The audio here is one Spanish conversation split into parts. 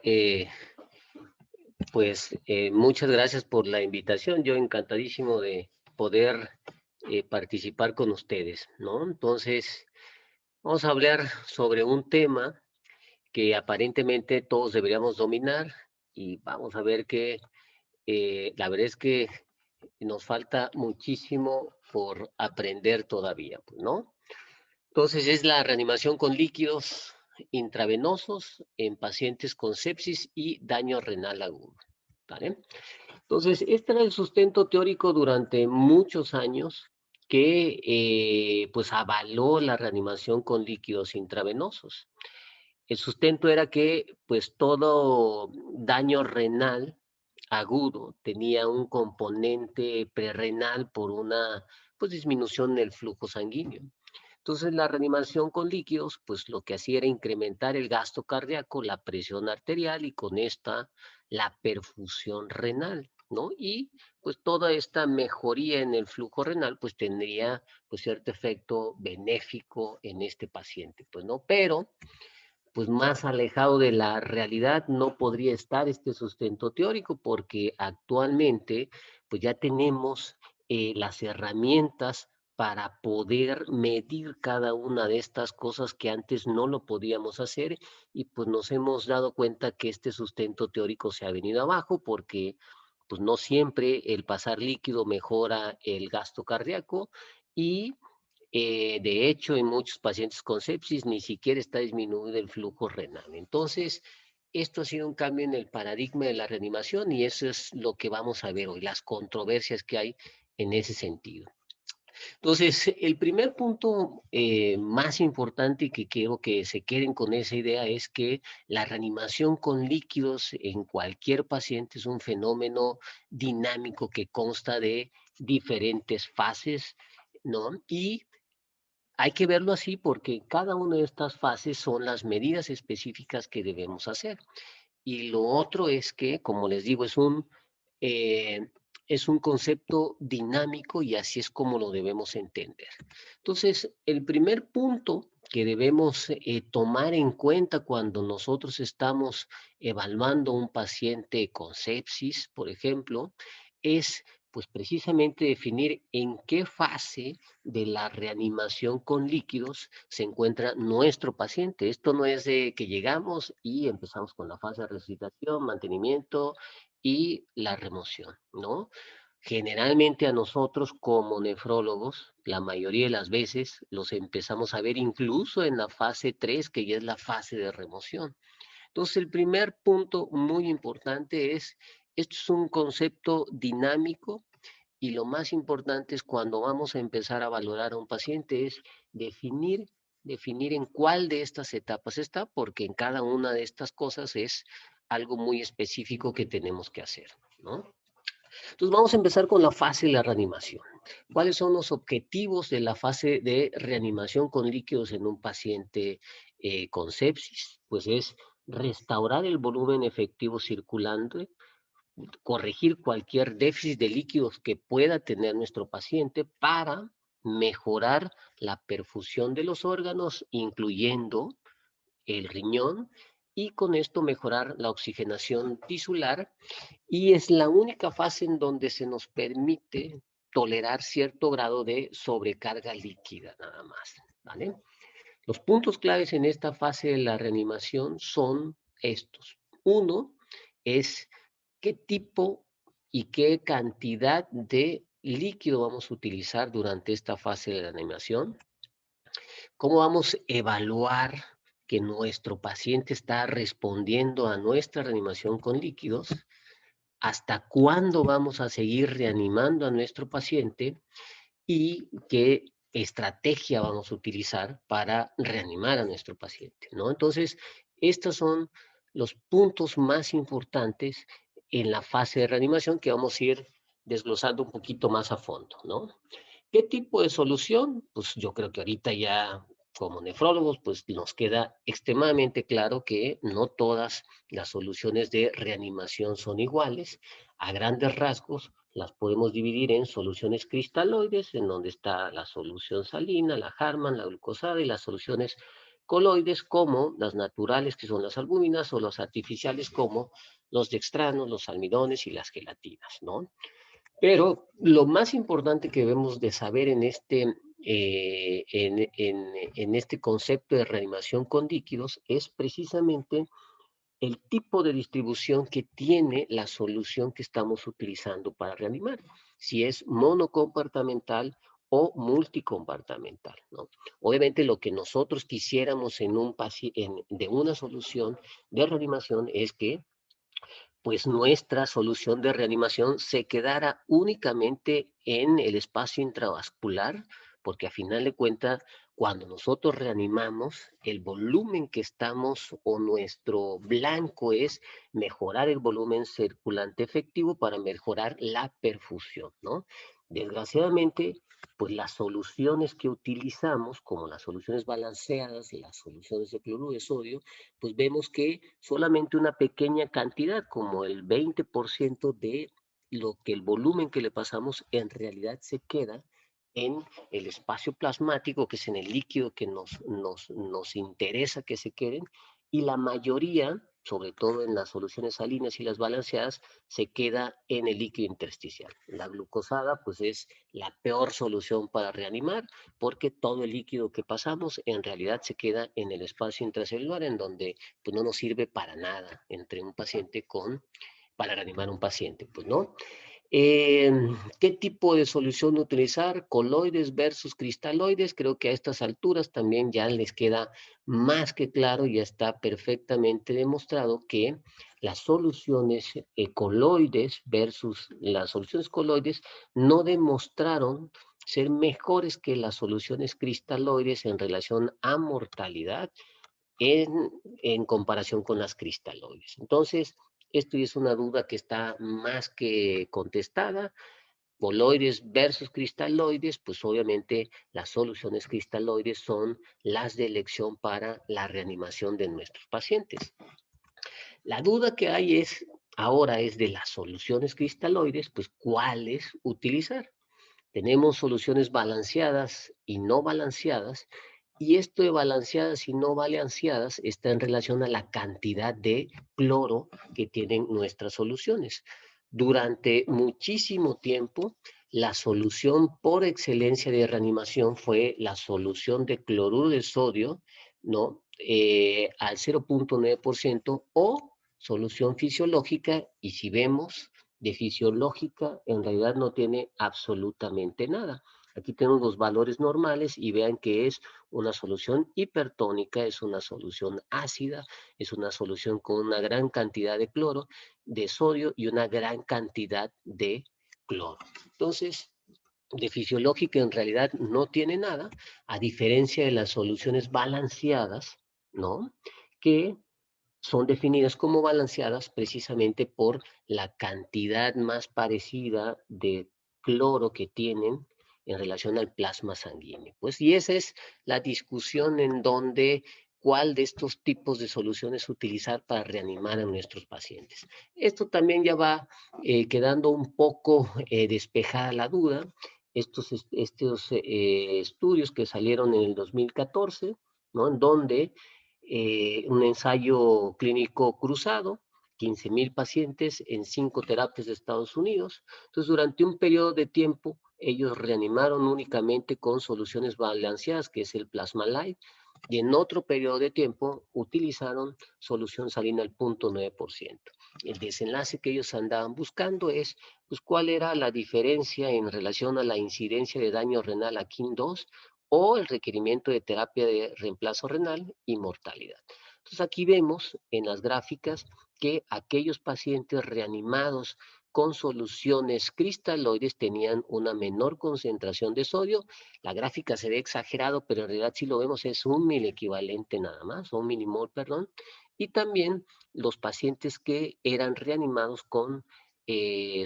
Eh, Muchas gracias por la invitación. Yo encantadísimo de poder participar con ustedes, ¿no? Entonces, vamos a hablar sobre un tema que aparentemente todos deberíamos dominar y vamos a ver que la verdad es que nos falta muchísimo por aprender todavía, pues, ¿no? Entonces, es la reanimación con líquidos intravenosos en pacientes con sepsis y daño renal agudo, ¿vale? Entonces, este era el sustento teórico durante muchos años que pues avaló la reanimación con líquidos intravenosos. El sustento era que pues todo daño renal agudo tenía un componente prerrenal por una pues disminución del flujo sanguíneo. Entonces, la reanimación con líquidos, pues lo que hacía era incrementar el gasto cardíaco, la presión arterial y con esta la perfusión renal, ¿no? Y pues toda esta mejoría en el flujo renal, pues tendría pues cierto efecto benéfico en este paciente, pues, ¿no? Pero pues más alejado de la realidad no podría estar este sustento teórico porque actualmente pues ya tenemos las herramientas para poder medir cada una de estas cosas que antes no lo podíamos hacer y pues nos hemos dado cuenta que este sustento teórico se ha venido abajo porque pues no siempre el pasar líquido mejora el gasto cardíaco y de hecho, en muchos pacientes con sepsis ni siquiera está disminuido el flujo renal. Entonces, esto ha sido un cambio en el paradigma de la reanimación y eso es lo que vamos a ver hoy, las controversias que hay en ese sentido. Entonces, el primer punto más importante y que quiero que se queden con esa idea es que la reanimación con líquidos en cualquier paciente es un fenómeno dinámico que consta de diferentes fases, ¿no? Y hay que verlo así porque cada una de estas fases son las medidas específicas que debemos hacer. Y lo otro es que, como les digo, eh, es un concepto dinámico y así es como lo debemos entender. Entonces, el primer punto que debemos tomar en cuenta cuando nosotros estamos evaluando un paciente con sepsis, por ejemplo, es pues precisamente definir en qué fase de la reanimación con líquidos se encuentra nuestro paciente. Esto no es de que llegamos y empezamos con la fase de resucitación, mantenimiento y la remoción, ¿no? Generalmente a nosotros como nefrólogos, la mayoría de las veces los empezamos a ver incluso en la fase 3 que ya es la fase de remoción. Entonces, el primer punto muy importante es, esto es un concepto dinámico y lo más importante es cuando vamos a empezar a valorar a un paciente es definir, definir en cuál de estas etapas está, porque en cada una de estas cosas es algo muy específico que tenemos que hacer, ¿no? Entonces vamos a empezar con la fase de la reanimación. ¿Cuáles son los objetivos de la fase de reanimación con líquidos en un paciente con sepsis? Pues es restaurar el volumen efectivo circulante, corregir cualquier déficit de líquidos que pueda tener nuestro paciente para mejorar la perfusión de los órganos, incluyendo el riñón, y con esto mejorar la oxigenación tisular. Y es la única fase en donde se nos permite tolerar cierto grado de sobrecarga líquida, nada más, ¿vale? Los puntos claves en esta fase de la reanimación son estos. Uno es qué tipo y qué cantidad de líquido vamos a utilizar durante esta fase de la reanimación. ¿Cómo vamos a evaluar que nuestro paciente está respondiendo a nuestra reanimación con líquidos? ¿Hasta cuándo vamos a seguir reanimando a nuestro paciente? ¿Y qué estrategia vamos a utilizar para reanimar a nuestro paciente, ¿no? Entonces, estos son los puntos más importantes en la fase de reanimación que vamos a ir desglosando un poquito más a fondo, ¿no? ¿Qué tipo de solución? Pues yo creo que ahorita ya como nefrólogos, pues nos queda extremadamente claro que no todas las soluciones de reanimación son iguales. A grandes rasgos, las podemos dividir en soluciones cristaloides, en donde está la solución salina, la Harman, la glucosada y las soluciones coloides como las naturales, que son las albúminas, o los artificiales como los dextranos, los almidones y las gelatinas, ¿no? Pero lo más importante que debemos de saber en este concepto de reanimación con líquidos es precisamente el tipo de distribución que tiene la solución que estamos utilizando para reanimar, si es monocompartamental o multicompartamental, ¿no? Obviamente lo que nosotros quisiéramos de una solución de reanimación es que pues nuestra solución de reanimación se quedara únicamente en el espacio intravascular, porque a final de cuentas, cuando nosotros reanimamos, el volumen que estamos o nuestro blanco es mejorar el volumen circulante efectivo para mejorar la perfusión, ¿no? Desgraciadamente, pues las soluciones que utilizamos, como las soluciones balanceadas, las soluciones de cloruro de sodio, pues vemos que solamente una pequeña cantidad, como el 20% de lo que el volumen que le pasamos en realidad se queda en el espacio plasmático, que es en el líquido que nos interesa que se queden, y la mayoría, sobre todo en las soluciones salinas y las balanceadas, se queda en el líquido intersticial. La glucosada, pues es la peor solución para reanimar, porque todo el líquido que pasamos en realidad se queda en el espacio intracelular, en donde pues no nos sirve para nada entre un paciente para reanimar a un paciente, pues no. Eh, ¿Qué tipo de solución utilizar? Coloides versus cristaloides. Creo que a estas alturas también ya les queda más que claro, ya está perfectamente demostrado que las soluciones coloides versus las soluciones coloides no demostraron ser mejores que las soluciones cristaloides en relación a mortalidad en comparación con las cristaloides. Entonces, esto es una duda que está más que contestada. Coloides versus cristaloides, pues obviamente las soluciones cristaloides son las de elección para la reanimación de nuestros pacientes. La duda que hay ahora es de las soluciones cristaloides, pues cuáles utilizar. Tenemos soluciones balanceadas y no balanceadas, y esto de balanceadas y no balanceadas está en relación a la cantidad de cloro que tienen nuestras soluciones. Durante muchísimo tiempo, la solución por excelencia de reanimación fue la solución de cloruro de sodio, ¿no? Al 0,9% o solución fisiológica, y si vemos de fisiológica, en realidad no tiene absolutamente nada. Aquí tenemos los valores normales y vean que es una solución hipertónica, es una solución ácida, es una solución con una gran cantidad de cloro, de sodio y una gran cantidad de cloro. Entonces, de fisiológica en realidad no tiene nada, a diferencia de las soluciones balanceadas, ¿no? Que son definidas como balanceadas precisamente por la cantidad más parecida de cloro que tienen en relación al plasma sanguíneo. Pues y esa es la discusión en donde cuál de estos tipos de soluciones utilizar para reanimar a nuestros pacientes. Esto también ya va quedando un poco despejada la duda. Estos estudios que salieron en el 2014, ¿no? En donde un ensayo clínico cruzado, 15,000 pacientes en 5 terapias de Estados Unidos. Entonces, durante un periodo de tiempo, ellos reanimaron únicamente con soluciones balanceadas, que es el Plasma Light, y en otro periodo de tiempo utilizaron solución salina al 0,9%. El desenlace que ellos andaban buscando es, pues, cuál era la diferencia en relación a la incidencia de daño renal a KIM2 o el requerimiento de terapia de reemplazo renal y mortalidad. Entonces aquí vemos en las gráficas que aquellos pacientes reanimados con soluciones cristaloides tenían una menor concentración de sodio. La gráfica se ve exagerado, pero en realidad si lo vemos es un equivalente nada más, o un milimol, perdón. Y también los pacientes que eran reanimados con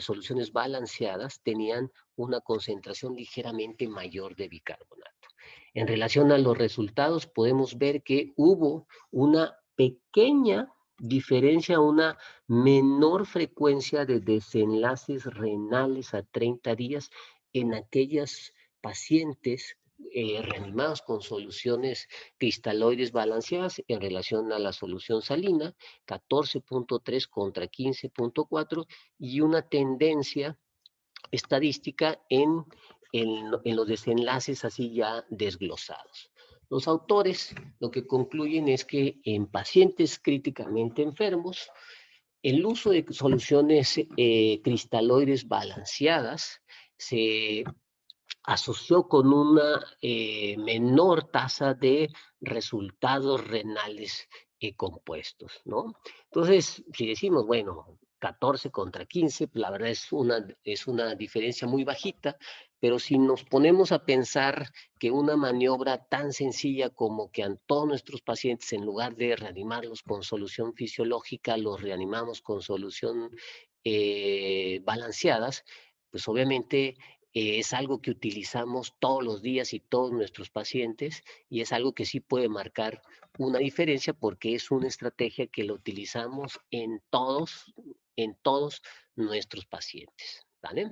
soluciones balanceadas tenían una concentración ligeramente mayor de bicarbonato. En relación a los resultados, podemos ver que hubo una pequeña diferencia, una menor frecuencia de desenlaces renales a 30 días en aquellas pacientes reanimados con soluciones cristaloides balanceadas en relación a la solución salina, 14,3 contra 15,4, y una tendencia estadística en los desenlaces así ya desglosados. Los autores lo que concluyen es que en pacientes críticamente enfermos, el uso de soluciones cristaloides balanceadas se asoció con una menor tasa de resultados renales compuestos, ¿no? Entonces, si decimos, bueno, 14 contra 15, pues la verdad es una diferencia muy bajita, pero si nos ponemos a pensar que una maniobra tan sencilla como que a todos nuestros pacientes, en lugar de reanimarlos con solución fisiológica, los reanimamos con solución balanceadas, pues obviamente es algo que utilizamos todos los días y todos nuestros pacientes, y es algo que sí puede marcar una diferencia porque es una estrategia que lo utilizamos en todos nuestros pacientes, ¿vale?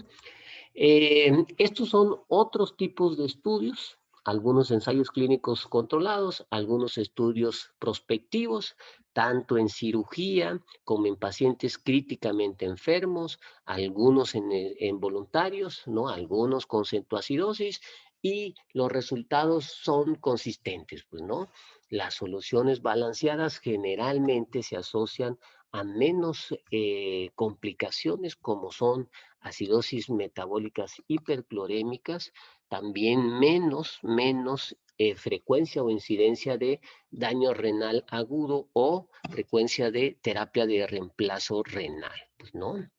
Estos son otros tipos de estudios, algunos ensayos clínicos controlados, algunos estudios prospectivos, tanto en cirugía como en pacientes críticamente enfermos, algunos en voluntarios, ¿no? Algunos con centoacidosis, y los resultados son consistentes, pues, ¿no? Las soluciones balanceadas generalmente se asocian a menos complicaciones como son acidosis metabólicas hiperclorémicas, también menos frecuencia o incidencia de daño renal agudo o frecuencia de terapia de reemplazo renal, pues, ¿no?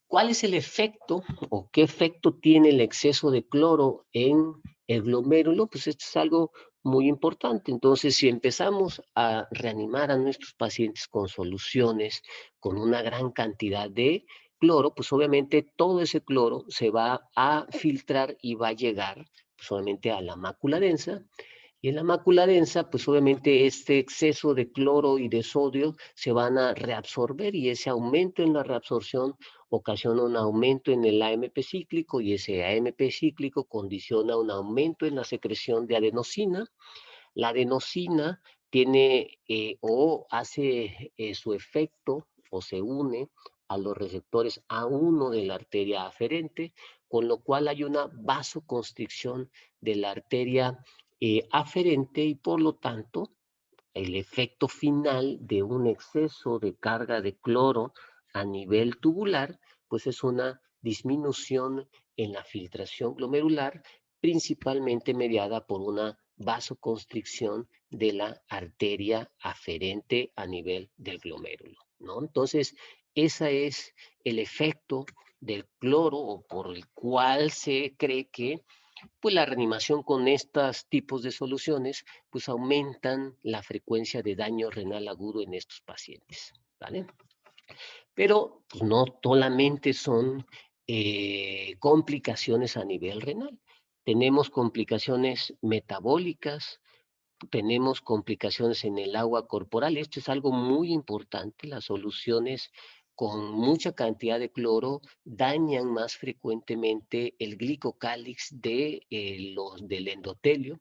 ¿Cuál es el efecto o qué efecto tiene el exceso de cloro en el glomérulo? Pues esto es algo muy importante. Entonces, si empezamos a reanimar a nuestros pacientes con soluciones con una gran cantidad de cloro, pues obviamente todo ese cloro se va a filtrar y va a llegar pues, obviamente a la mácula densa, y en la mácula densa, pues obviamente este exceso de cloro y de sodio se van a reabsorber, y ese aumento en la reabsorción ocasiona un aumento en el AMP cíclico, y ese AMP cíclico condiciona un aumento en la secreción de adenosina. La adenosina tiene o hace su efecto o se une a los receptores A1 de la arteria aferente, con lo cual hay una vasoconstricción de la arteria aferente, y por lo tanto el efecto final de un exceso de carga de cloro a nivel tubular, pues es una disminución en la filtración glomerular, principalmente mediada por una vasoconstricción de la arteria aferente a nivel del glomérulo, ¿no? Entonces, ese es el efecto del cloro, o por el cual se cree que pues la reanimación con estos tipos de soluciones pues aumentan la frecuencia de daño renal agudo en estos pacientes, ¿vale? Pero pues, no solamente son complicaciones a nivel renal. Tenemos complicaciones metabólicas, tenemos complicaciones en el agua corporal. Esto es algo muy importante. Las soluciones con mucha cantidad de cloro dañan más frecuentemente el glicocálix del endotelio,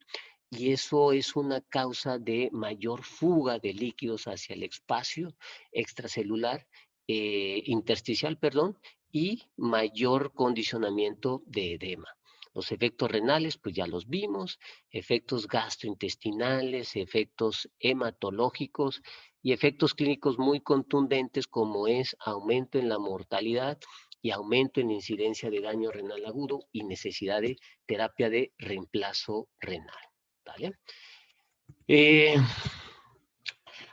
y eso es una causa de mayor fuga de líquidos hacia el espacio extracelular, intersticial, perdón, y mayor condicionamiento de edema. Los efectos renales, pues ya los vimos, efectos gastrointestinales, efectos hematológicos y efectos clínicos muy contundentes, como es aumento en la mortalidad y aumento en la incidencia de daño renal agudo y necesidad de terapia de reemplazo renal, ¿vale? Eh,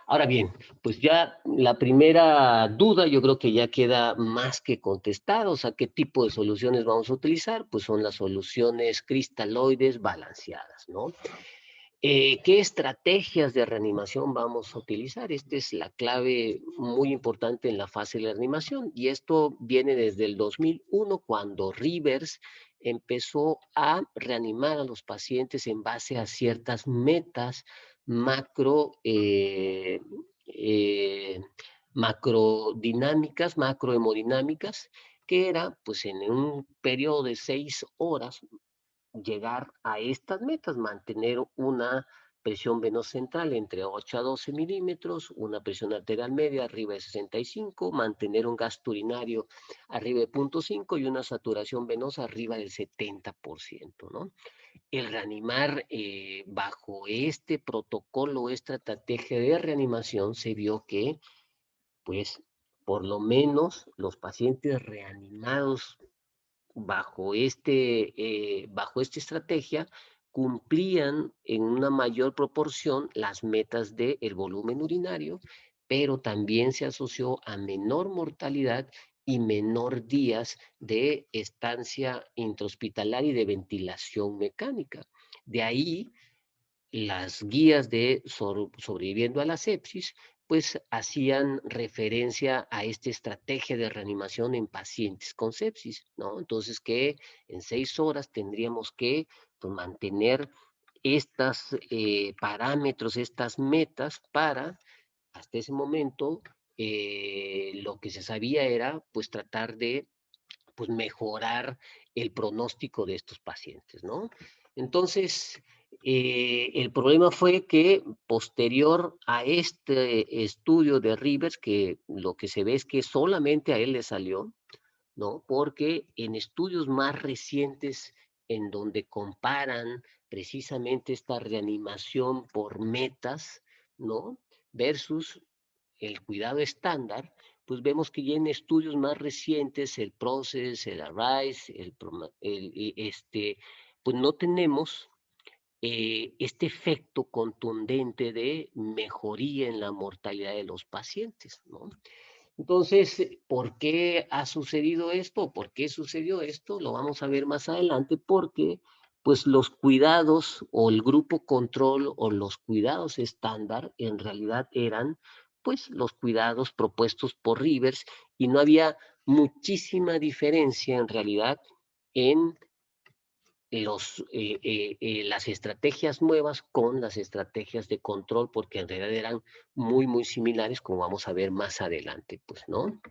Ahora bien, pues ya la primera duda yo creo que ya queda más que contestada. O sea, ¿qué tipo de soluciones vamos a utilizar? Pues son las soluciones cristaloides balanceadas, ¿no? ¿Qué estrategias de reanimación vamos a utilizar? Esta es la clave muy importante en la fase de la reanimación, y esto viene desde el 2001, cuando Rivers empezó a reanimar a los pacientes en base a ciertas metas macro, eh, macrodinámicas, macrohemodinámicas, que era pues en un periodo de 6 horas llegar a estas metas, mantener una presión venosa central entre 8 a 12 milímetros, una presión arterial media arriba de 65, mantener un gasto urinario arriba de 0.5 y una saturación venosa arriba del 70%, ¿no? El reanimar bajo este protocolo, esta estrategia de reanimación, se vio que, pues, por lo menos los pacientes reanimados bajo esta estrategia cumplían en una mayor proporción las metas del volumen urinario, pero también se asoció a menor mortalidad y menor días de estancia intrahospitalaria y de ventilación mecánica. De ahí las guías de sobreviviendo a la sepsis, pues hacían referencia a esta estrategia de reanimación en pacientes con sepsis, ¿no? Entonces que en 6 horas tendríamos que, pues, mantener estos parámetros, estas metas para, hasta ese momento, lo que se sabía era, pues, tratar de, pues, mejorar el pronóstico de estos pacientes, ¿no? Entonces, el problema fue que posterior a este estudio de Rivers, que lo que se ve es que solamente a él le salió, ¿no? Porque en estudios más recientes en donde comparan precisamente esta reanimación por metas, ¿no? Versus el cuidado estándar, pues vemos que ya en estudios más recientes, el PROCESS, el ARISE, pues no tenemos este efecto contundente de mejoría en la mortalidad de los pacientes, ¿no? Entonces, ¿por qué ha sucedido esto? ¿Por qué sucedió esto? Lo vamos a ver más adelante porque, pues, los cuidados o el grupo control o los cuidados estándar en realidad eran, pues, los cuidados propuestos por Rivers y no había muchísima diferencia en realidad en las estrategias nuevas con las estrategias de control, porque en realidad eran muy, muy similares, como vamos a ver más adelante, pues, ¿no?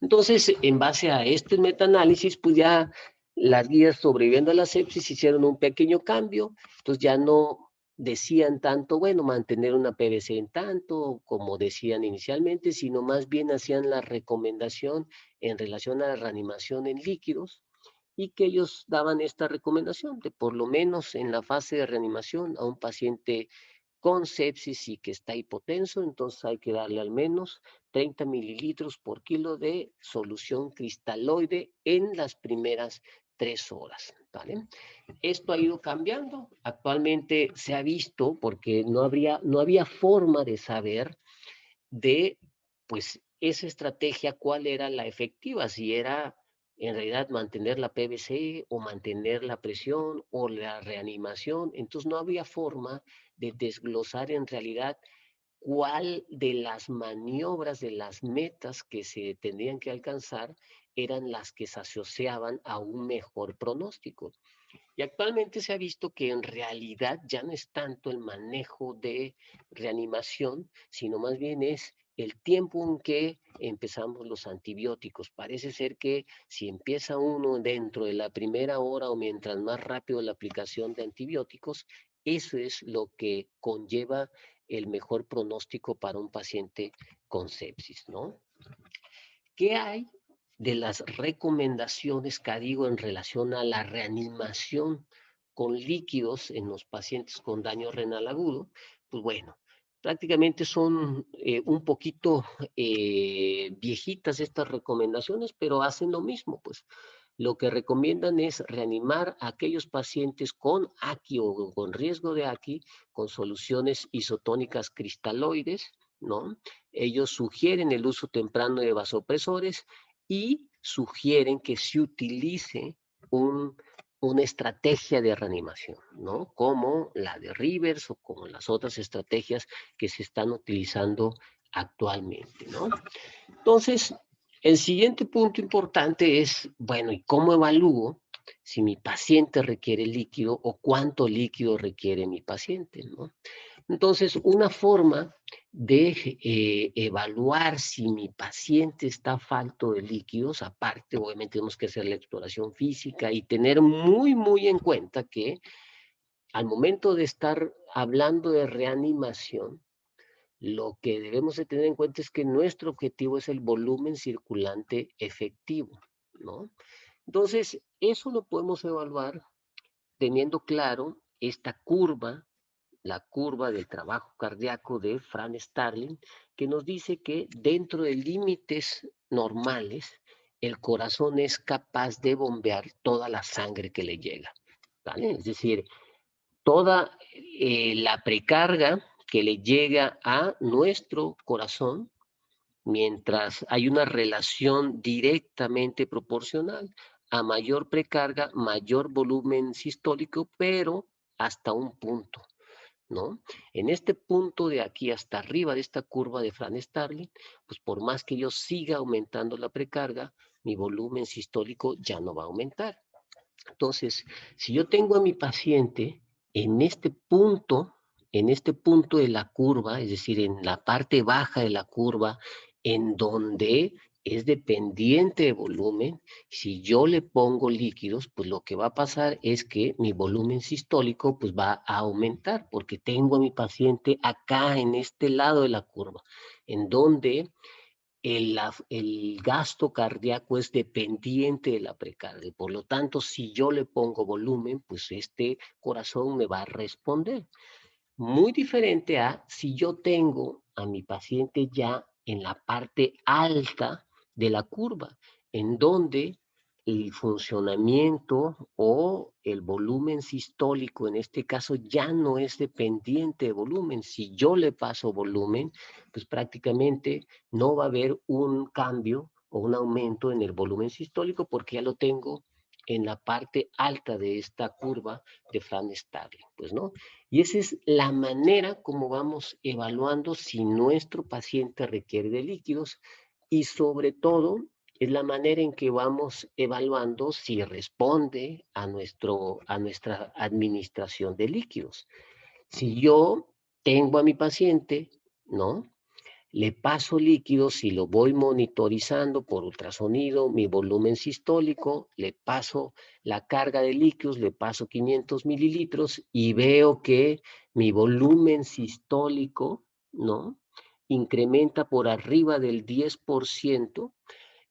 Entonces, en base a este metaanálisis, pues ya las guías sobreviviendo a la sepsis hicieron un pequeño cambio, entonces ya no decían tanto, bueno, mantener una PVC en tanto, como decían inicialmente, sino más bien hacían la recomendación en relación a la reanimación en líquidos, y que ellos daban esta recomendación de por lo menos en la fase de reanimación a un paciente con sepsis y que está hipotenso, entonces hay que darle al menos 30 mililitros por kilo de solución cristaloide en las primeras 3 horas, ¿vale? Esto ha ido cambiando. Actualmente se ha visto, porque no había forma de saber de, pues, esa estrategia, cuál era la efectiva, si era en realidad mantener la PVC o mantener la presión o la reanimación. Entonces no había forma de desglosar en realidad cuál de las maniobras, de las metas que se tendrían que alcanzar eran las que se asociaban a un mejor pronóstico. Y actualmente se ha visto que en realidad ya no es tanto el manejo de reanimación, sino más bien es el tiempo en que empezamos los antibióticos. Parece ser que si empieza uno dentro de la primera hora o mientras más rápido la aplicación de antibióticos, eso es lo que conlleva el mejor pronóstico para un paciente con sepsis, ¿no? ¿Qué hay de las recomendaciones que digo en relación a la reanimación con líquidos en los pacientes con daño renal agudo? Pues bueno, prácticamente son un poquito viejitas estas recomendaciones, pero hacen lo mismo, pues. Lo que recomiendan es reanimar a aquellos pacientes con AQI o con riesgo de AQI con soluciones isotónicas cristaloides, ¿no? Ellos sugieren el uso temprano de vasopresores y sugieren que se utilice una estrategia de reanimación, ¿no? Como la de Rivers o como las otras estrategias que se están utilizando actualmente, ¿no? Entonces, el siguiente punto importante es, bueno, ¿y cómo evalúo si mi paciente requiere líquido o cuánto líquido requiere mi paciente, ¿no? Entonces, una forma de evaluar si mi paciente está falto de líquidos, aparte, obviamente tenemos que hacer la exploración física y tener muy en cuenta que al momento de estar hablando de reanimación, lo que debemos de tener en cuenta es que nuestro objetivo es el volumen circulante efectivo, ¿no? Entonces, eso lo podemos evaluar teniendo claro esta curva, la curva del trabajo cardíaco de Fran Starling, que nos dice que dentro de límites normales, el corazón es capaz de bombear toda la sangre que le llega, ¿vale? Es decir, toda la precarga que le llega a nuestro corazón, mientras hay una relación directamente proporcional. A mayor precarga, mayor volumen sistólico, pero hasta un punto, ¿no? En este punto de aquí hasta arriba de esta curva de Fran Starling, pues por más que yo siga aumentando la precarga, mi volumen sistólico ya no va a aumentar. Entonces, si yo tengo a mi paciente en este punto de la curva, es decir, en la parte baja de la curva, en donde es dependiente de volumen, si yo le pongo líquidos, pues lo que va a pasar es que mi volumen sistólico pues va a aumentar, porque tengo a mi paciente acá en este lado de la curva, en donde el gasto cardíaco es dependiente de la precarga. Y por lo tanto, si yo le pongo volumen, pues este corazón me va a responder. Muy diferente a si yo tengo a mi paciente ya en la parte alta de la curva, en donde el funcionamiento o el volumen sistólico en este caso ya no es dependiente de volumen. Si yo le paso volumen, pues prácticamente no va a haber un cambio o un aumento en el volumen sistólico porque ya lo tengo en la parte alta de esta curva de Fran Starling, pues, ¿no? Y esa es la manera como vamos evaluando si nuestro paciente requiere de líquidos y sobre todo es la manera en que vamos evaluando si responde a nuestra administración de líquidos. Si yo tengo a mi paciente, ¿no? Le paso líquidos y lo voy monitorizando por ultrasonido, mi volumen sistólico, le paso la carga de líquidos, le paso 500 mililitros y veo que mi volumen sistólico, ¿no? Incrementa por arriba del 10%,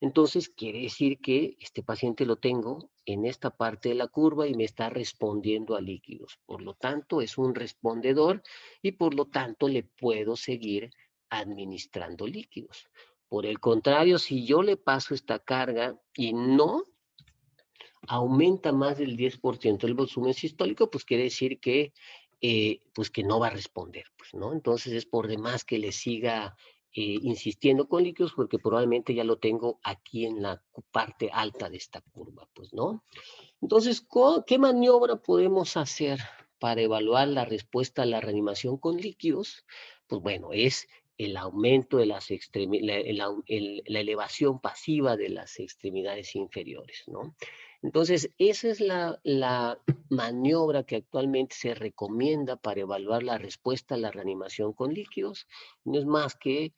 entonces quiere decir que este paciente lo tengo en esta parte de la curva y me está respondiendo a líquidos. Por lo tanto, es un respondedor y por lo tanto le puedo seguir administrando líquidos. Por el contrario, si yo le paso esta carga y no aumenta más del 10% el volumen sistólico, pues quiere decir pues que no va a responder, pues, ¿no? Entonces es por demás que le siga insistiendo con líquidos porque probablemente ya lo tengo aquí en la parte alta de esta curva, pues, ¿no? Entonces, ¿qué maniobra podemos hacer para evaluar la respuesta a la reanimación con líquidos? Pues bueno, es el aumento de las extremidades, la elevación pasiva de las extremidades inferiores, ¿no? Entonces, esa es la maniobra que actualmente se recomienda para evaluar la respuesta a la reanimación con líquidos. No es más que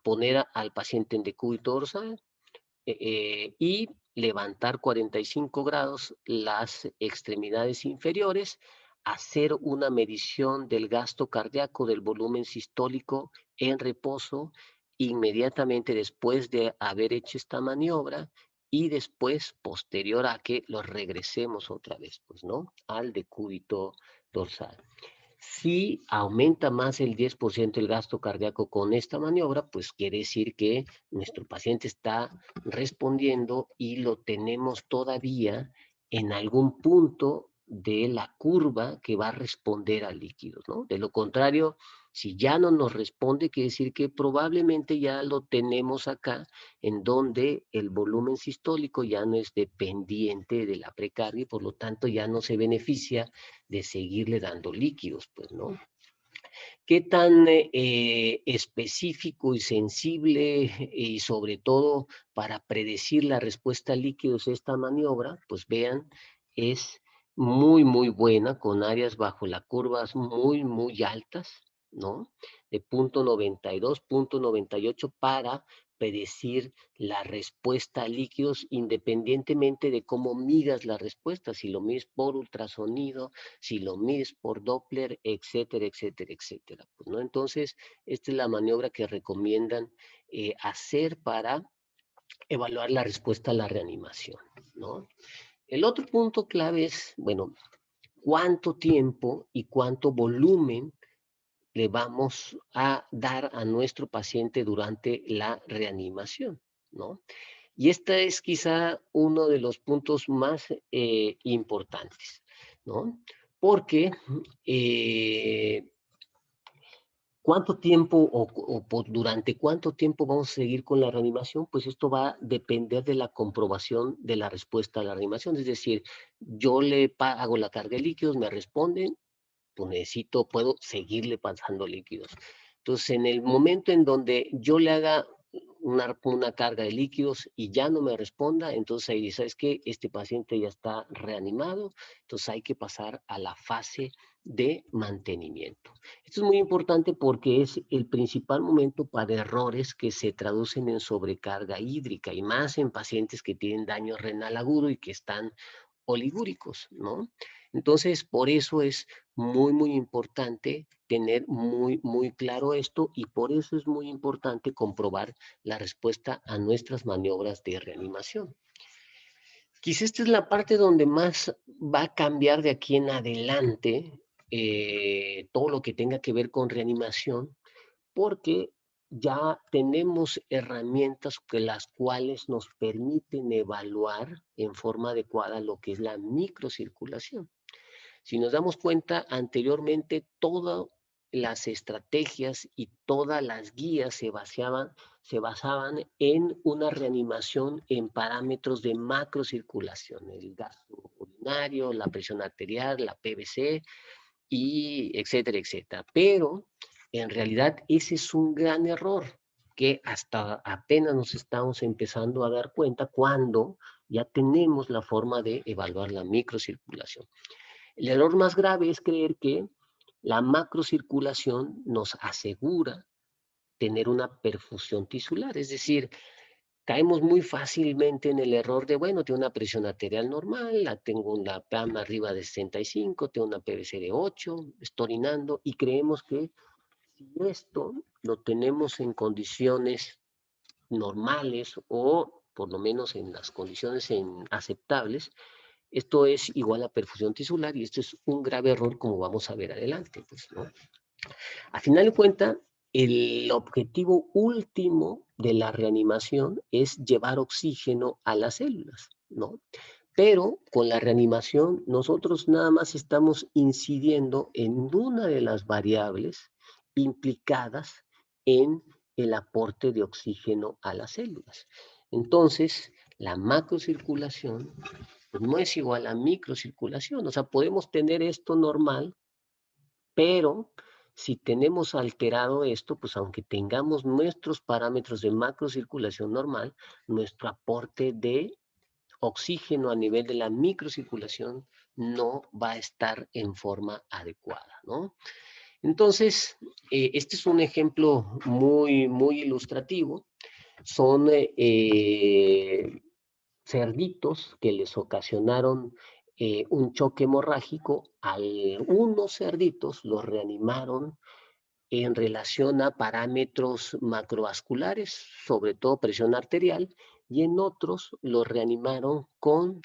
poner al paciente en decúbito dorsal, y levantar 45 grados las extremidades inferiores, hacer una medición del gasto cardíaco, del volumen sistólico en reposo, inmediatamente después de haber hecho esta maniobra y después, posterior a que los regresemos otra vez, pues, ¿no? Al decúbito dorsal. Si aumenta más el 10% el gasto cardíaco con esta maniobra, pues quiere decir que nuestro paciente está respondiendo y lo tenemos todavía en algún punto de la curva que va a responder a líquidos, ¿no? De lo contrario, si ya no nos responde, quiere decir que probablemente ya lo tenemos acá en donde el volumen sistólico ya no es dependiente de la precarga y por lo tanto ya no se beneficia de seguirle dando líquidos, pues, ¿no? ¿Qué tan específico y sensible y sobre todo para predecir la respuesta a líquidos esta maniobra? Pues vean, es muy, muy buena, con áreas bajo la curvas muy, muy altas, ¿no? De 0,92, 0,98 para predecir la respuesta a líquidos independientemente de cómo midas la respuesta, si lo mides por ultrasonido, si lo mides por Doppler, etcétera, etcétera, etcétera. Pues, ¿no? Entonces, esta es la maniobra que recomiendan hacer para evaluar la respuesta a la reanimación, ¿no? El otro punto clave es, bueno, cuánto tiempo y cuánto volumen le vamos a dar a nuestro paciente durante la reanimación, ¿no? Y este es quizá uno de los puntos más importantes, ¿no? Porque eh, ¿cuánto tiempo durante cuánto tiempo vamos a seguir con la reanimación? Pues esto va a depender de la comprobación de la respuesta a la reanimación. Es decir, yo hago la carga de líquidos, me responden, pues puedo seguirle pasando líquidos. Entonces, en el momento en donde yo le haga una carga de líquidos y ya no me responda, entonces ahí dice, ¿sabes qué? Este paciente ya está reanimado, entonces hay que pasar a la fase de mantenimiento. Esto es muy importante porque es el principal momento para errores que se traducen en sobrecarga hídrica y más en pacientes que tienen daño renal agudo y que están oligúricos, ¿no? Entonces, por eso es muy, muy importante tener muy, muy claro esto y por eso es muy importante comprobar la respuesta a nuestras maniobras de reanimación. Quizá esta es la parte donde más va a cambiar de aquí en adelante todo lo que tenga que ver con reanimación, porque ya tenemos herramientas que las cuales nos permiten evaluar en forma adecuada lo que es la microcirculación. Si nos damos cuenta, anteriormente todas las estrategias y todas las guías se basaban en una reanimación en parámetros de macrocirculación, el gasto urinario, la presión arterial, la PVC, y etcétera, etcétera. Pero en realidad ese es un gran error que hasta apenas nos estamos empezando a dar cuenta cuando ya tenemos la forma de evaluar la microcirculación. El error más grave es creer que la macrocirculación nos asegura tener una perfusión tisular, es decir, caemos muy fácilmente en el error de, bueno, tengo una presión arterial normal, tengo una PAM arriba de 65, tengo una PVC de 8, estoy orinando y creemos que si esto lo tenemos en condiciones normales o por lo menos en las condiciones aceptables, esto es igual a perfusión tisular y esto es un grave error como vamos a ver adelante, pues, ¿no? A final de cuentas, el objetivo último de la reanimación es llevar oxígeno a las células, ¿no? Pero con la reanimación nosotros nada más estamos incidiendo en una de las variables implicadas en el aporte de oxígeno a las células. Entonces, la macrocirculación pues, no es igual a microcirculación. O sea, podemos tener esto normal, pero si tenemos alterado esto, pues aunque tengamos nuestros parámetros de macrocirculación normal, nuestro aporte de oxígeno a nivel de la microcirculación no va a estar en forma adecuada, ¿no? Entonces, este es un ejemplo muy, muy ilustrativo. Son cerditos que les ocasionaron un choque hemorrágico. Algunos cerditos los reanimaron en relación a parámetros macrovasculares, sobre todo presión arterial, y en otros los reanimaron con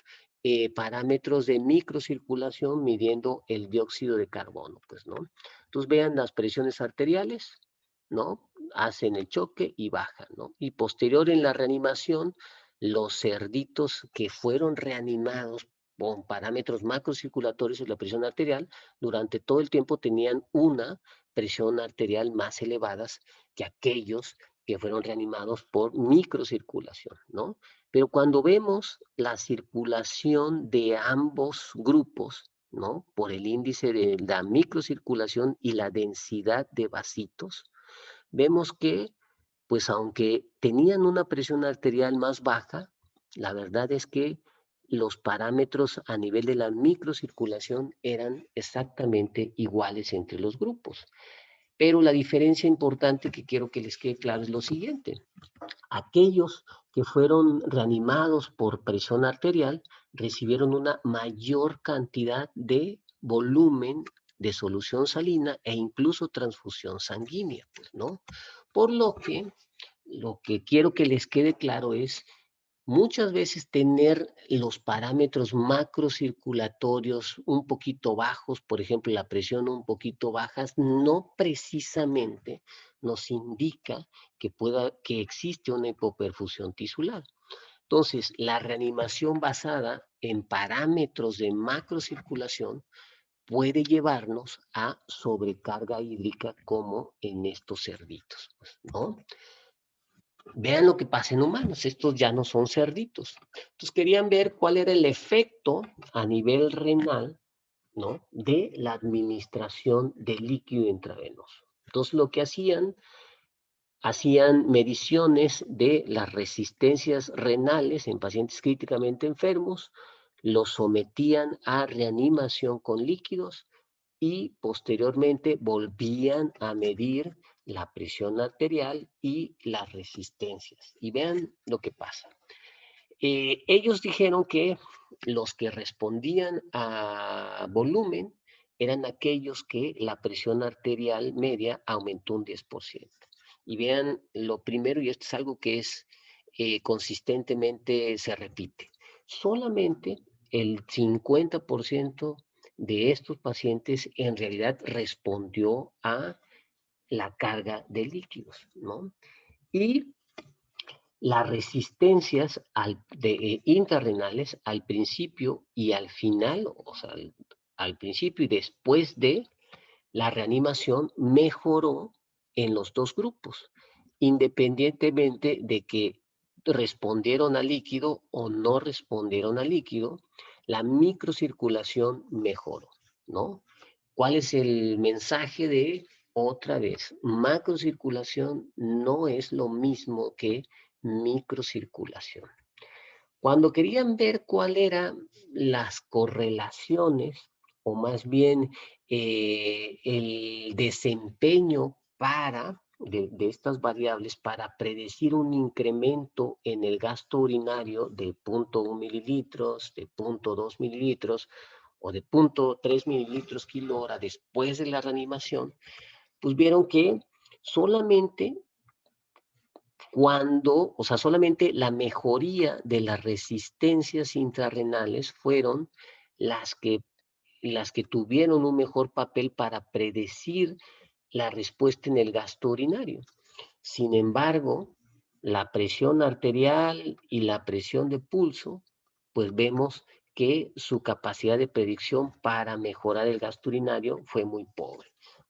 parámetros de microcirculación midiendo el dióxido de carbono, pues, ¿no? Entonces vean las presiones arteriales, ¿no? Hacen el choque y bajan, ¿no? Y posterior en la reanimación, los cerditos que fueron reanimados con parámetros macrocirculatorios de la presión arterial, durante todo el tiempo tenían una presión arterial más elevadas que aquellos que fueron reanimados por microcirculación, ¿no? Pero cuando vemos la circulación de ambos grupos, ¿no? Por el índice de la microcirculación y la densidad de vasitos, vemos que, pues aunque tenían una presión arterial más baja, la verdad es que los parámetros a nivel de la microcirculación eran exactamente iguales entre los grupos. Pero la diferencia importante que quiero que les quede claro es lo siguiente. Aquellos que fueron reanimados por presión arterial recibieron una mayor cantidad de volumen de solución salina e incluso transfusión sanguínea, pues, ¿no? Por lo que quiero que les quede claro es muchas veces tener los parámetros macrocirculatorios un poquito bajos, por ejemplo, la presión un poquito bajas, no precisamente nos indica que existe una hipoperfusión tisular. Entonces, la reanimación basada en parámetros de macrocirculación puede llevarnos a sobrecarga hídrica como en estos cerditos, pues, ¿no? Vean lo que pasa en humanos, estos ya no son cerditos. Entonces querían ver cuál era el efecto a nivel renal, ¿no? De la administración de líquido intravenoso. Entonces lo que hacían mediciones de las resistencias renales en pacientes críticamente enfermos, los sometían a reanimación con líquidos y posteriormente volvían a medir la presión arterial y las resistencias. Y vean lo que pasa. Ellos dijeron que los que respondían a volumen eran aquellos que la presión arterial media aumentó un 10%. Y vean lo primero, y esto es algo que es consistentemente se repite. Solamente el 50% de estos pacientes en realidad respondió a la carga de líquidos, ¿no? Y las resistencias intrarrenales al principio y al final, o sea, al principio y después de la reanimación mejoró en los dos grupos, independientemente de que respondieron al líquido o no respondieron al líquido, la microcirculación mejoró, ¿no? ¿Cuál es el mensaje de otra vez? Macrocirculación no es lo mismo que microcirculación. Cuando querían ver cuáles eran las correlaciones, o más bien el desempeño de estas variables para predecir un incremento en el gasto urinario de 0.1 mililitros, de 0.2 mililitros o de 0.3 mililitros kilo hora después de la reanimación, pues vieron que solamente o sea, solamente la mejoría de las resistencias intrarrenales fueron las que, las que tuvieron un mejor papel para predecir la respuesta en el gasto urinario. Sin embargo, la presión arterial y la presión de pulso, pues vemos que su capacidad de predicción para mejorar el gasto urinario fue muy pobre.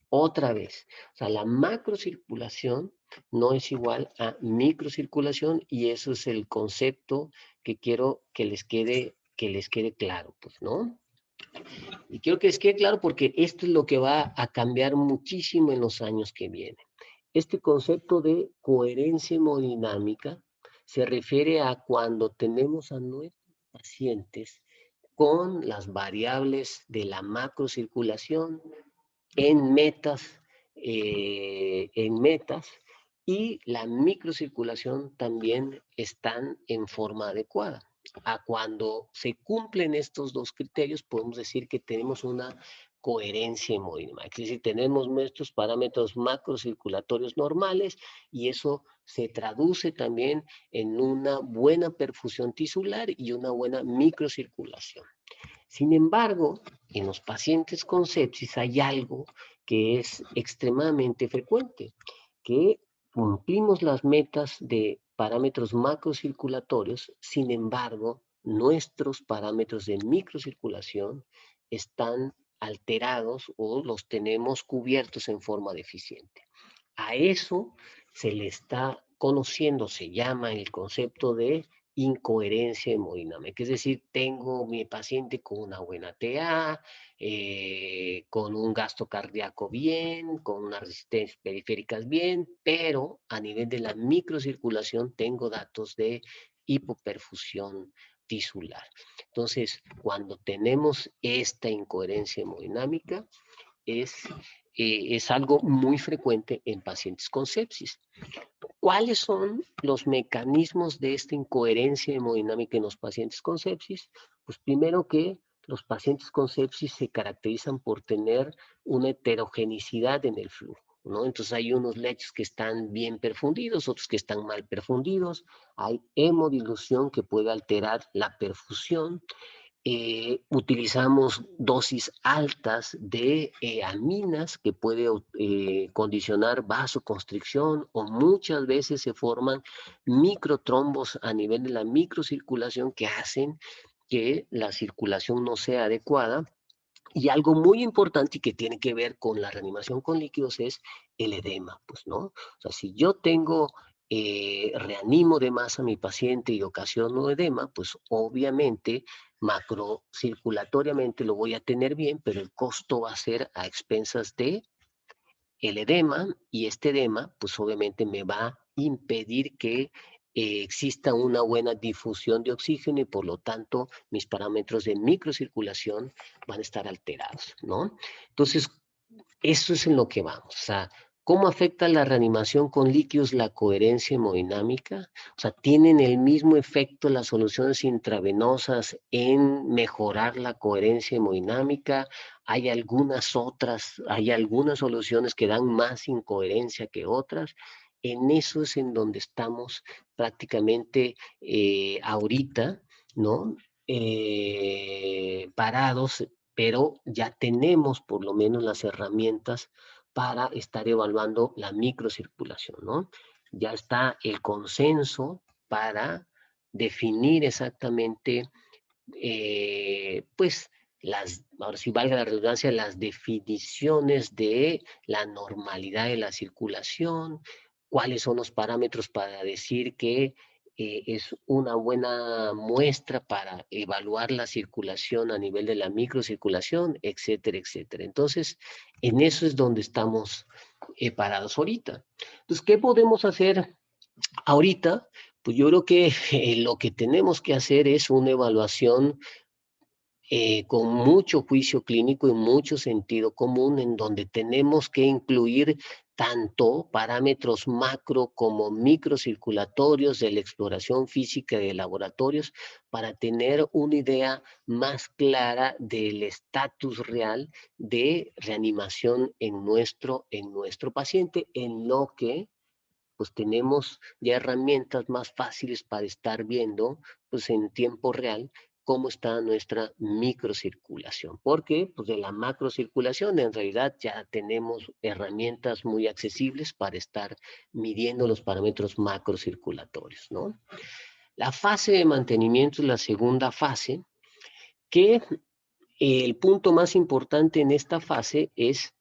Otra vez, o sea, la macrocirculación no es igual a microcirculación y eso es el concepto que quiero que les quede claro, pues, ¿no? Y quiero que les quede claro porque esto es lo que va a cambiar muchísimo en los años que vienen. Este concepto de coherencia hemodinámica se refiere a cuando tenemos a nuestros pacientes con las variables de la macrocirculación en metas y la microcirculación también están en forma adecuada. A cuando se cumplen estos dos criterios, podemos decir que tenemos una coherencia hemodinámica, es decir, tenemos nuestros parámetros macrocirculatorios normales y eso se traduce también en una buena perfusión tisular y una buena microcirculación. Sin embargo, en los pacientes con sepsis hay algo que es extremadamente frecuente, que cumplimos las metas de parámetros macrocirculatorios, sin embargo, nuestros parámetros de microcirculación están alterados o los tenemos cubiertos en forma deficiente. A eso se le está conociendo, se llama el concepto de incoherencia hemodinámica, es decir, tengo mi paciente con una buena TA, con un gasto cardíaco bien, con unas resistencias periféricas bien, pero a nivel de la microcirculación tengo datos de hipoperfusión tisular. Entonces, cuando tenemos esta incoherencia hemodinámica, es algo muy frecuente en pacientes con sepsis. ¿Cuáles son los mecanismos de esta incoherencia hemodinámica en los pacientes con sepsis? Pues primero que los pacientes con sepsis se caracterizan por tener una heterogenicidad en el flujo, ¿no? Entonces hay unos lechos que están bien perfundidos, otros que están mal perfundidos, hay hemodilución que puede alterar la perfusión, utilizamos dosis altas de aminas que puede condicionar vasoconstricción, o muchas veces se forman microtrombos a nivel de la microcirculación que hacen que la circulación no sea adecuada. Y algo muy importante y que tiene que ver con la reanimación con líquidos es el edema, pues, ¿no? O sea, si yo tengo, reanimo de más a mi paciente y ocasiono edema, pues obviamente macrocirculatoriamente lo voy a tener bien, pero el costo va a ser a expensas de el edema, y este edema, pues obviamente me va a impedir que exista una buena difusión de oxígeno, y por lo tanto mis parámetros de microcirculación van a estar alterados, ¿no? Entonces, eso es en lo que vamos. O sea, ¿cómo afecta la reanimación con líquidos la coherencia hemodinámica? O sea, ¿tienen el mismo efecto las soluciones intravenosas en mejorar la coherencia hemodinámica? Hay algunas soluciones que dan más incoherencia que otras. En eso es en donde estamos prácticamente ahorita, ¿no? Parados, pero ya tenemos por lo menos las herramientas para estar evaluando la microcirculación, ¿no? Ya está el consenso para definir exactamente, pues, ahora sí valga la redundancia, las definiciones de la normalidad de la circulación, cuáles son los parámetros para decir que es una buena muestra para evaluar la circulación a nivel de la microcirculación, etcétera, etcétera. Entonces, en eso es donde estamos parados ahorita. Entonces, ¿qué podemos hacer ahorita? Pues yo creo que lo que tenemos que hacer es una evaluación con mucho juicio clínico y mucho sentido común, en donde tenemos que incluir tanto parámetros macro como microcirculatorios de la exploración física de laboratorios, para tener una idea más clara del estatus real de reanimación en nuestro paciente, en lo que pues tenemos ya herramientas más fáciles para estar viendo pues en tiempo real cómo está nuestra microcirculación, porque pues de la macrocirculación en realidad ya tenemos herramientas muy accesibles para estar midiendo los parámetros macrocirculatorios, ¿no? La fase de mantenimiento es la segunda fase, que el punto más importante en esta fase es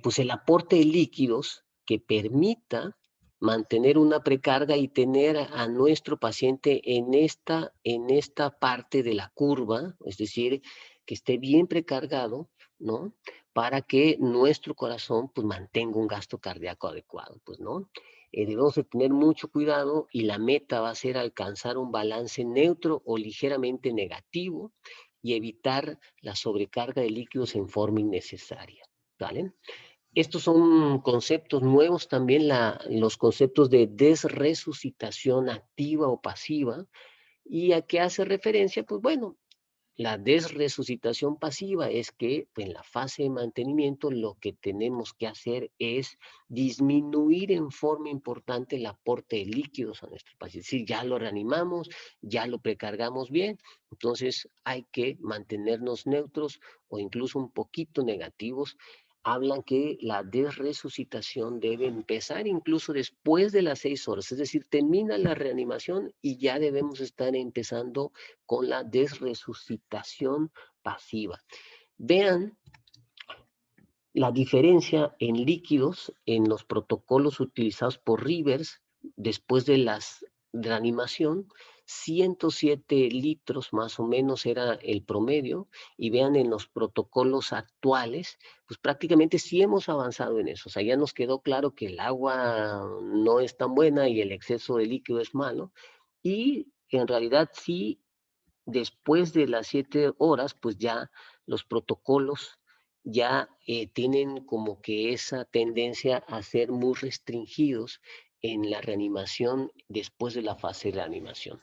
pues el aporte de líquidos que permita mantener una precarga y tener a nuestro paciente en esta parte de la curva, es decir, que esté bien precargado, ¿no? Para que nuestro corazón pues mantenga un gasto cardíaco adecuado, pues, ¿no? Debemos de tener mucho cuidado, y la meta va a ser alcanzar un balance neutro o ligeramente negativo y evitar la sobrecarga de líquidos en forma innecesaria. ¿Vale? Estos son conceptos nuevos también, los conceptos de desresucitación activa o pasiva. ¿Y a qué hace referencia? Pues bueno, la desresucitación pasiva es que en la fase de mantenimiento lo que tenemos que hacer es disminuir en forma importante el aporte de líquidos a nuestro paciente. Es decir, ya lo reanimamos, ya lo precargamos bien, entonces hay que mantenernos neutros o incluso un poquito negativos. Hablan que la desresucitación debe empezar incluso después de las 6 horas, es decir, termina la reanimación y ya debemos estar empezando con la desresucitación pasiva. Vean la diferencia en líquidos en los protocolos utilizados por Rivers después de la reanimación. 107 litros más o menos era el promedio, y vean en los protocolos actuales, pues prácticamente sí hemos avanzado en eso. O sea, ya nos quedó claro que el agua no es tan buena y el exceso de líquido es malo, y en realidad sí, después de las 7 horas, pues ya los protocolos ya tienen como que esa tendencia a ser muy restringidos en la reanimación después de la fase de reanimación.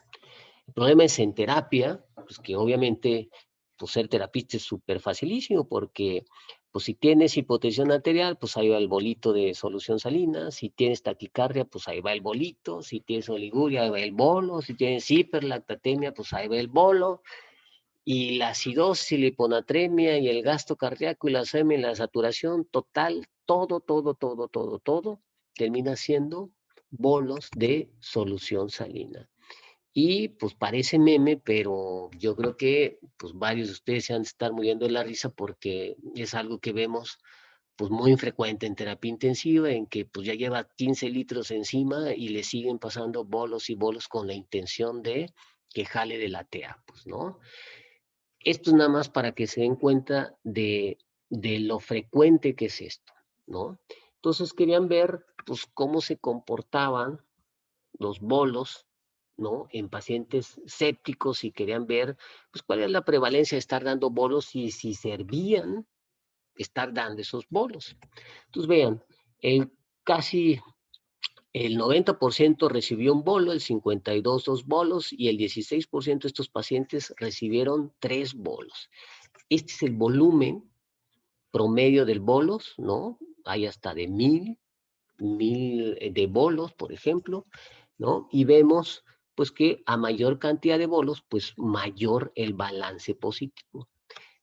El problema es en terapia, pues que obviamente pues ser terapista es súper facilísimo porque pues si tienes hipotensión arterial, pues ahí va el bolito de solución salina, si tienes taquicardia, pues ahí va el bolito, si tienes oliguria, ahí va el bolo, si tienes hiperlactatemia, pues ahí va el bolo, y la acidosis y la hiponatremia y el gasto cardíaco y la anemia y la saturación total, todo, termina siendo bolos de solución salina. Y pues parece meme, pero yo creo que pues varios de ustedes se han de estar muriendo de la risa porque es algo que vemos pues muy frecuente en terapia intensiva, en que pues ya lleva 15 litros encima y le siguen pasando bolos y bolos con la intención de que jale de la tea, pues, ¿no? Esto es nada más para que se den cuenta de lo frecuente que es esto, ¿no? Entonces querían ver pues cómo se comportaban los bolos, ¿no? En pacientes sépticos y querían ver, pues, cuál es la prevalencia de estar dando bolos y si servían estar dando esos bolos. Entonces, vean, el, casi el 90% recibió un bolo, el 52% dos bolos y el 16% de estos pacientes recibieron 3 bolos. Este es el volumen promedio del bolos, ¿no? Hay hasta de 1000 de bolos, por ejemplo, ¿no? Y vemos pues que a mayor cantidad de bolos, pues mayor el balance positivo.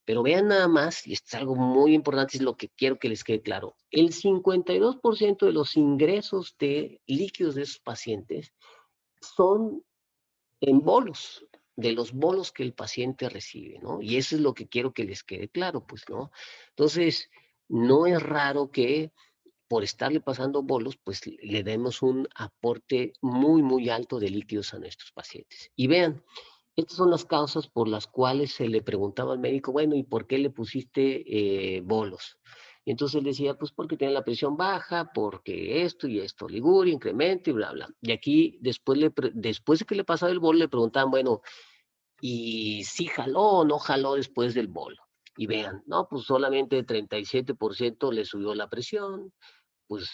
Pero vean nada más, y esto es algo muy importante, es lo que quiero que les quede claro, el 52% de los ingresos de líquidos de esos pacientes son en bolos, de los bolos que el paciente recibe, ¿no? Y eso es lo que quiero que les quede claro, pues, ¿no? Entonces, no es raro que por estarle pasando bolos, pues le demos un aporte muy alto de líquidos a nuestros pacientes. Y vean, estas son las causas por las cuales se le preguntaba al médico, bueno, ¿y por qué le pusiste bolos? Y entonces él decía, pues porque tiene la presión baja, porque esto y esto, liguria, incremento y bla, bla. Y aquí, después de que le pasaba el bolo, le preguntaban, bueno, ¿y si jaló o no jaló después del bolo? Y vean, no, pues solamente 37% le subió la presión, pues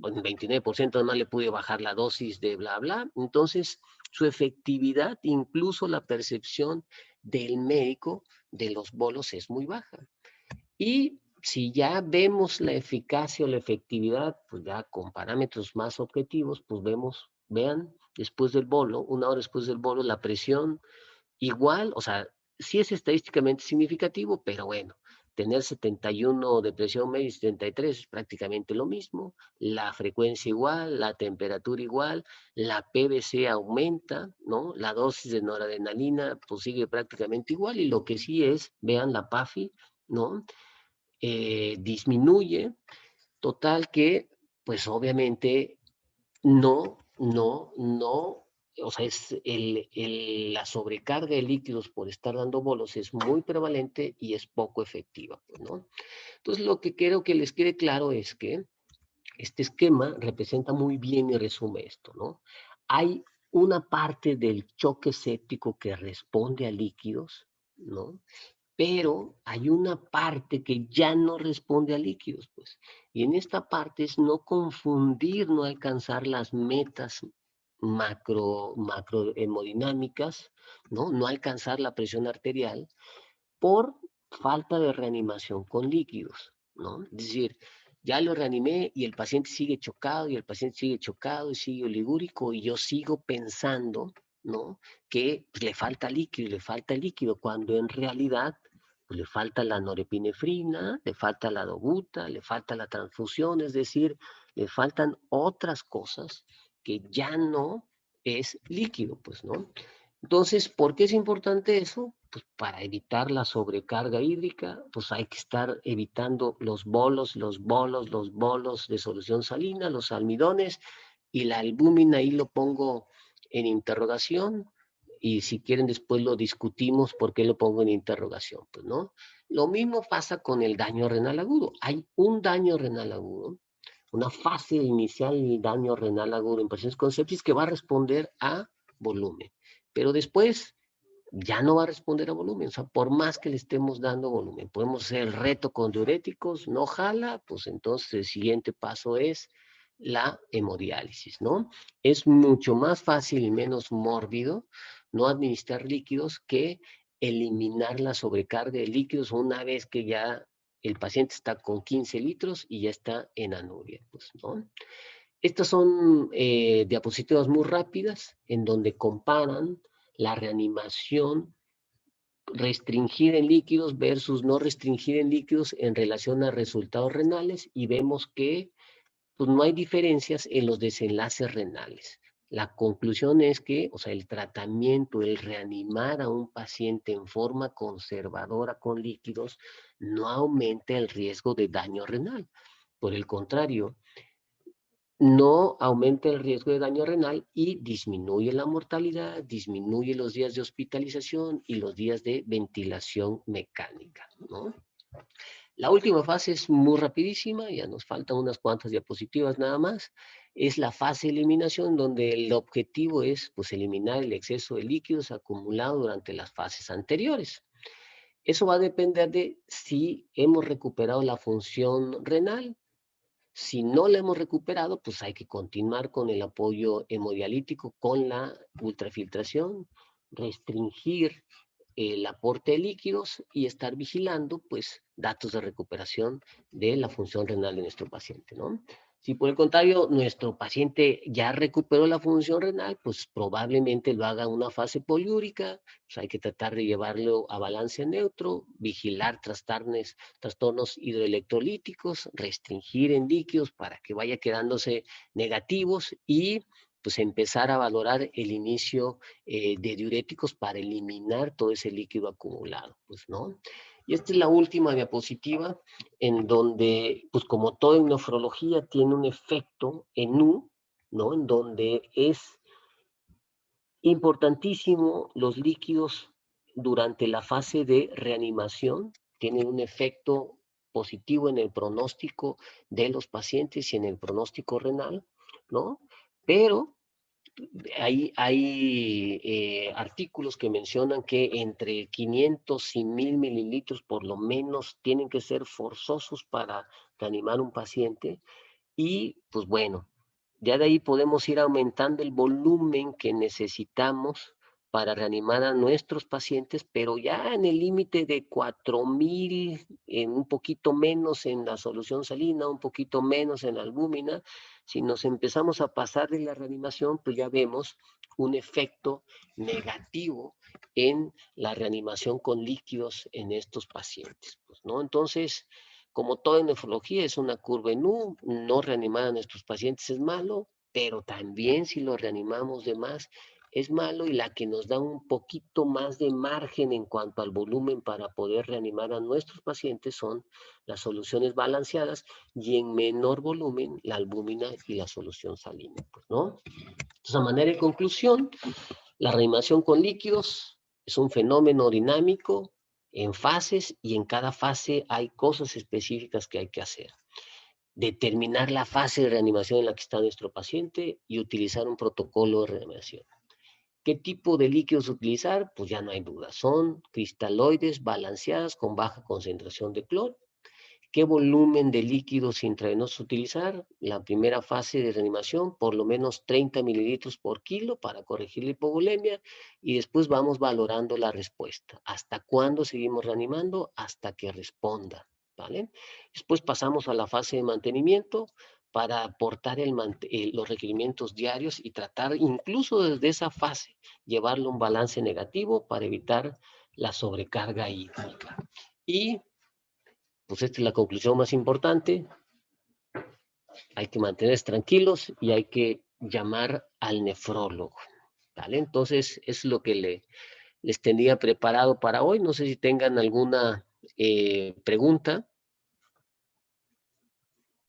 en 29% además le pude bajar la dosis de bla, bla. Entonces, su efectividad, incluso la percepción del médico de los bolos es muy baja. Y si ya vemos la eficacia o la efectividad, pues ya con parámetros más objetivos, pues vemos, vean, después del bolo, 1 hora después del bolo, la presión igual, o sea, sí es estadísticamente significativo, pero bueno, tener 71 de presión media y 73 es prácticamente lo mismo, la frecuencia igual, la temperatura igual, la PVC aumenta, ¿no? La dosis de noradrenalina pues sigue prácticamente igual y lo que sí es, vean la PAFI, ¿no? Disminuye, total que pues obviamente no, o sea, la sobrecarga de líquidos por estar dando bolos es muy prevalente y es poco efectiva, pues, ¿no? Entonces, lo que quiero que les quede claro es que este esquema representa muy bien y resume esto, ¿no? Hay una parte del choque séptico que responde a líquidos, ¿no? Pero hay una parte que ya no responde a líquidos, pues. Y en esta parte es no confundir, no alcanzar las metas macro hemodinámicas, ¿no? No alcanzar la presión arterial por falta de reanimación con líquidos, ¿no? Es decir, ya lo reanimé y el paciente sigue chocado y el paciente sigue chocado y sigue oligúrico y yo sigo pensando, ¿no? Que pues, le falta líquido, cuando en realidad pues, le falta la norepinefrina, le falta la dobuta, le falta la transfusión, es decir, le faltan otras cosas que ya no es líquido, pues, ¿no? Entonces, ¿por qué es importante eso? Pues para evitar la sobrecarga hídrica, pues hay que estar evitando los bolos de solución salina, los almidones y la albúmina, ahí lo pongo en interrogación y si quieren después lo discutimos por qué lo pongo en interrogación, pues no. Lo mismo pasa con el daño renal agudo. Hay un daño renal agudo, una fase inicial del daño renal agudo en pacientes con sepsis que va a responder a volumen. Pero después ya no va a responder a volumen, o sea, por más que le estemos dando volumen. Podemos hacer el reto con diuréticos, no jala, pues entonces el siguiente paso es la hemodiálisis, ¿no? Es mucho más fácil y menos mórbido no administrar líquidos que eliminar la sobrecarga de líquidos una vez que ya el paciente está con 15 litros y ya está en anuria, pues, ¿no? Estas son diapositivas muy rápidas en donde comparan la reanimación restringida en líquidos versus no restringida en líquidos en relación a resultados renales y vemos que pues, no hay diferencias en los desenlaces renales. La conclusión es que, o sea, el tratamiento, el reanimar a un paciente en forma conservadora con líquidos no aumenta el riesgo de daño renal. Por el contrario, no aumenta el riesgo de daño renal y disminuye la mortalidad, disminuye los días de hospitalización y los días de ventilación mecánica, ¿no? La última fase es muy rapidísima, ya nos faltan unas cuantas diapositivas nada más. Es la fase de eliminación donde el objetivo es pues, eliminar el exceso de líquidos acumulado durante las fases anteriores. Eso va a depender de si hemos recuperado la función renal. Si no la hemos recuperado, pues hay que continuar con el apoyo hemodialítico, con la ultrafiltración, restringir el aporte de líquidos y estar vigilando, pues, datos de recuperación de la función renal de nuestro paciente, ¿no? Si por el contrario nuestro paciente ya recuperó la función renal, pues probablemente lo haga en una fase poliúrica, pues hay que tratar de llevarlo a balance neutro, vigilar trastornos hidroelectrolíticos, restringir en líquidos para que vaya quedándose negativos y pues empezar a valorar el inicio de diuréticos para eliminar todo ese líquido acumulado, pues, ¿no? Y esta es la última diapositiva en donde, pues como todo en nefrología, tiene un efecto en U, ¿no? En donde es importantísimo los líquidos durante la fase de reanimación, tienen un efecto positivo en el pronóstico de los pacientes y en el pronóstico renal, ¿no? Pero hay artículos que mencionan que entre 500 y 1000 mililitros por lo menos tienen que ser forzosos para reanimar un paciente y pues bueno, ya de ahí podemos ir aumentando el volumen que necesitamos para reanimar a nuestros pacientes, pero ya en el límite de 4000, un poquito menos en la solución salina, un poquito menos en la albúmina. Si nos empezamos a pasar de la reanimación, pues ya vemos un efecto negativo en la reanimación con líquidos en estos pacientes, pues, ¿no? Entonces, como todo en nefrología, es una curva en U, no reanimar a nuestros pacientes es malo, pero también si lo reanimamos de más es malo y la que nos da un poquito más de margen en cuanto al volumen para poder reanimar a nuestros pacientes son las soluciones balanceadas y en menor volumen la albúmina y la solución salina, pues, ¿no? Entonces, a manera de conclusión, la reanimación con líquidos es un fenómeno dinámico en fases y en cada fase hay cosas específicas que hay que hacer. Determinar la fase de reanimación en la que está nuestro paciente y utilizar un protocolo de reanimación. ¿Qué tipo de líquidos utilizar? Pues ya no hay duda. Son cristaloides balanceadas con baja concentración de cloro. ¿Qué volumen de líquidos intravenosos utilizar? La primera fase de reanimación, por lo menos 30 mililitros por kilo para corregir la hipovolemia y después vamos valorando la respuesta. ¿Hasta cuándo seguimos reanimando? Hasta que responda, ¿vale? Después pasamos a la fase de mantenimiento para aportar los requerimientos diarios y tratar incluso desde esa fase llevarlo a un balance negativo para evitar la sobrecarga hídrica. Y pues esta es la conclusión más importante, hay que mantenerse tranquilos y hay que llamar al nefrólogo, ¿vale? Entonces, es lo que les tenía preparado para hoy, no sé si tengan alguna pregunta.